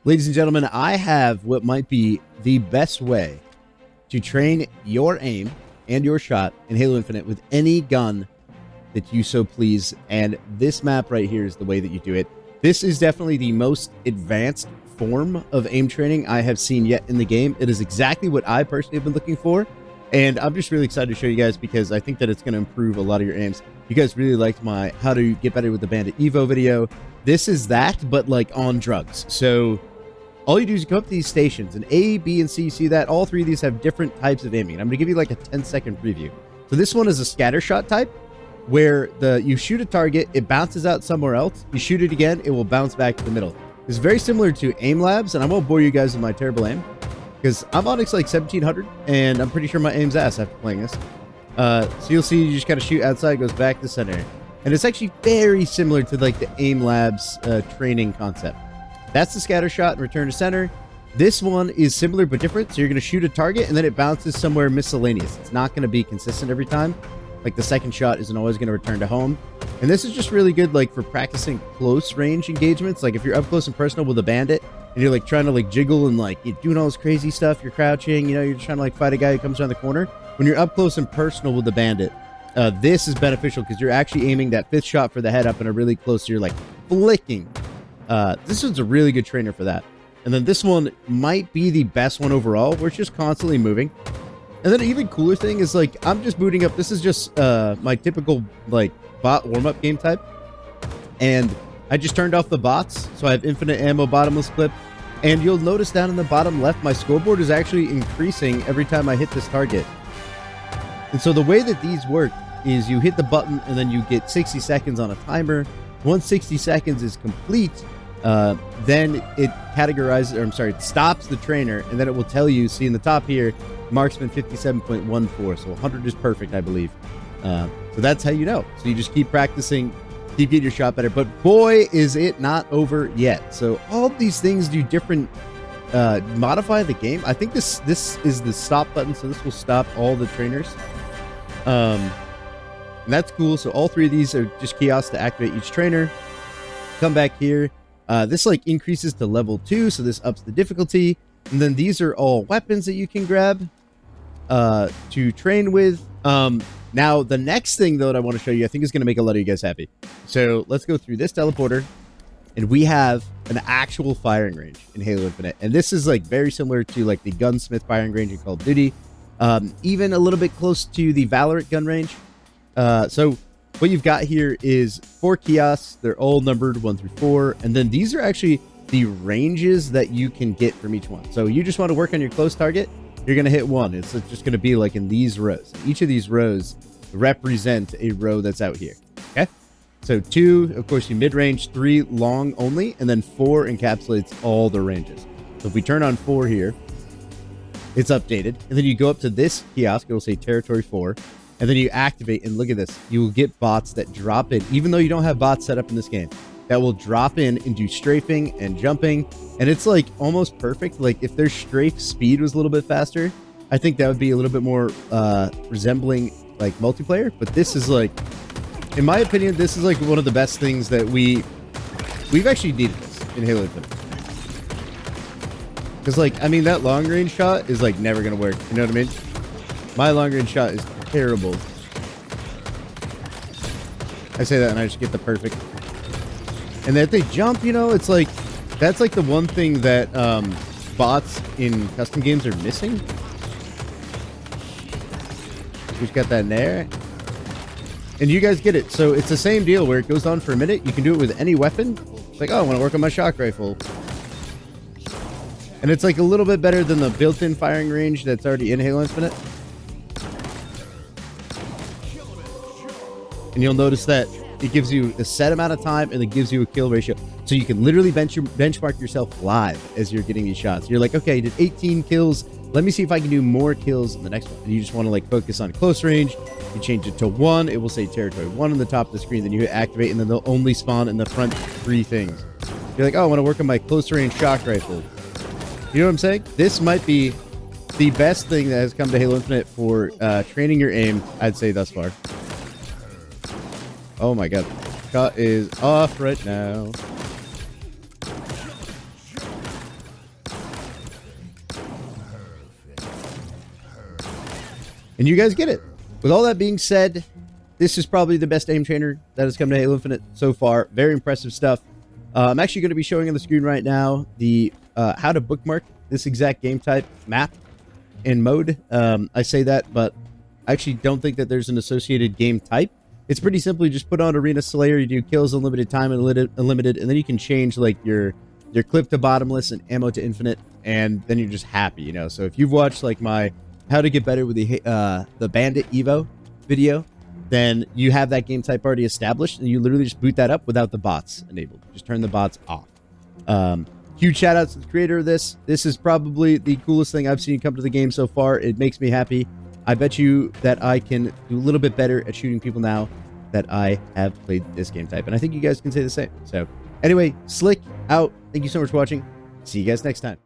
Ladies and gentlemen, I have what might be the best way to train your aim and your shot in Halo Infinite with any gun that you so please. And this map right here is the way that you do it. This is definitely the most advanced form of aim training I have seen yet in the game. It is exactly what I personally have been looking for. And I'm just really excited to show you guys because I think that it's going to improve a lot of your aims. You guys really liked my how to get better with the Bandit Evo video. This is that, but like on drugs. So all you do is you go up to these stations, and A, B, and C, you see that? All three of these have different types of aiming. I'm going to give you like a 10-second preview. So this one is a scatter shot type, where you shoot a target, it bounces out somewhere else. You shoot it again, it will bounce back to the middle. It's very similar to aim labs, and I won't bore you guys with my terrible aim, because I'm Onyx like 1700, and I'm pretty sure my aim's ass after playing this. So you'll see you just kind of shoot outside, it goes back to center. And it's actually very similar to like the aim labs training concept. That's the scatter shot and return to center. This one is similar but different. So you're going to shoot a target and then it bounces somewhere miscellaneous. It's not going to be consistent every time. Like the second shot isn't always going to return to home. And this is just really good like for practicing close range engagements. Like if you're up close and personal with a bandit and you're like trying to like jiggle and like you're doing all this crazy stuff, you're crouching, you know, you're trying to like fight a guy who comes around the corner. When you're up close and personal with the bandit, this is beneficial because you're actually aiming that fifth shot for the head up and are really close. So you're like flicking. This one's a really good trainer for that. And then this one might be the best one overall, where it's just constantly moving. And then an even cooler thing is like, I'm just booting up. This is just my typical like bot warm-up game type. And I just turned off the bots. So I have infinite ammo, bottomless clip. And you'll notice down in the bottom left, my scoreboard is actually increasing every time I hit this target. And so the way that these work is you hit the button and then you get 60 seconds on a timer. Once 60 seconds is complete, then it categorizes, or I'm sorry, it stops the trainer, and then it will tell you, see in the top here, marksman 57.14, so 100 is perfect, I believe. So that's how you know. So you just keep practicing, keep getting your shot better, but boy, is it not over yet. So all of these things do different, modify the game. I think this is the stop button, so this will stop all the trainers. And that's cool. So all three of these are just kiosks to activate each trainer. Come back here. This like increases to level 2, so this ups the difficulty. And then these are all weapons that you can grab to train with. Now, the next thing, though, that I want to show you, I think is going to make a lot of you guys happy. So let's go through this teleporter. And we have an actual firing range in Halo Infinite. And this is like very similar to like the gunsmith firing range in Call of Duty. Even a little bit close to the Valorant gun range. So what you've got here is 4 kiosks. They're all numbered 1 through 4. And then these are actually the ranges that you can get from each one. So you just want to work on your close target. You're going to hit 1. It's just going to be like in these rows. Each of these rows represent a row that's out here. Okay. So 2, of course, you mid-range, 3 long only, and then 4 encapsulates all the ranges. So if we turn on 4 here, it's updated. And then you go up to this kiosk. It will say territory 4. And then you activate, and look at this. You will get bots that drop in, even though you don't have bots set up in this game, that will drop in and do strafing and jumping. And it's like almost perfect. Like if their strafe speed was a little bit faster, I think that would be a little bit more resembling like multiplayer. But this is like, in my opinion, this is like one of the best things that we've actually needed this in Halo Infinite. Because like, I mean, that long range shot is like never going to work. You know what I mean? My long range shot is terrible. I say that and I just get the perfect. And that they jump, you know, it's like, that's like the one thing that bots in custom games are missing. We've got that in there. And you guys get it. So it's the same deal where it goes on for a minute. You can do it with any weapon. It's like, oh, I want to work on my shock rifle. And it's like a little bit better than the built-in firing range that's already in Halo Infinite. And you'll notice that it gives you a set amount of time and it gives you a kill ratio. So you can literally benchmark yourself live as you're getting these shots. You're like, okay, I did 18 kills. Let me see if I can do more kills in the next one. And you just want to like focus on close range. You change it to 1. It will say territory 1 on the top of the screen. Then you hit activate and then they'll only spawn in the front 3 things. You're like, oh, I want to work on my close range shock rifle. You know what I'm saying? This might be the best thing that has come to Halo Infinite for training your aim, I'd say thus far. Oh my god. Shot is off right now. And you guys get it. With all that being said, this is probably the best aim trainer that has come to Halo Infinite so far. Very impressive stuff. I'm actually going to be showing on the screen right now the how to bookmark this exact game type map and mode. I say that, but I actually don't think that there's an associated game type. It's pretty simple. You just put on Arena Slayer, you do kills unlimited, time unlimited, and then you can change like your clip to bottomless and ammo to infinite, and then you're just happy, you know. So if you've watched like my how to get better with the Bandit Evo video, then you have that game type already established, and you literally just boot that up without the bots enabled. Just turn the bots off. Huge shout out to the creator of this. This is probably the coolest thing I've seen come to the game so far. It makes me happy. I bet you that I can do a little bit better at shooting people now that I have played this game type. And I think you guys can say the same. So anyway, Slick out. Thank you so much for watching. See you guys next time.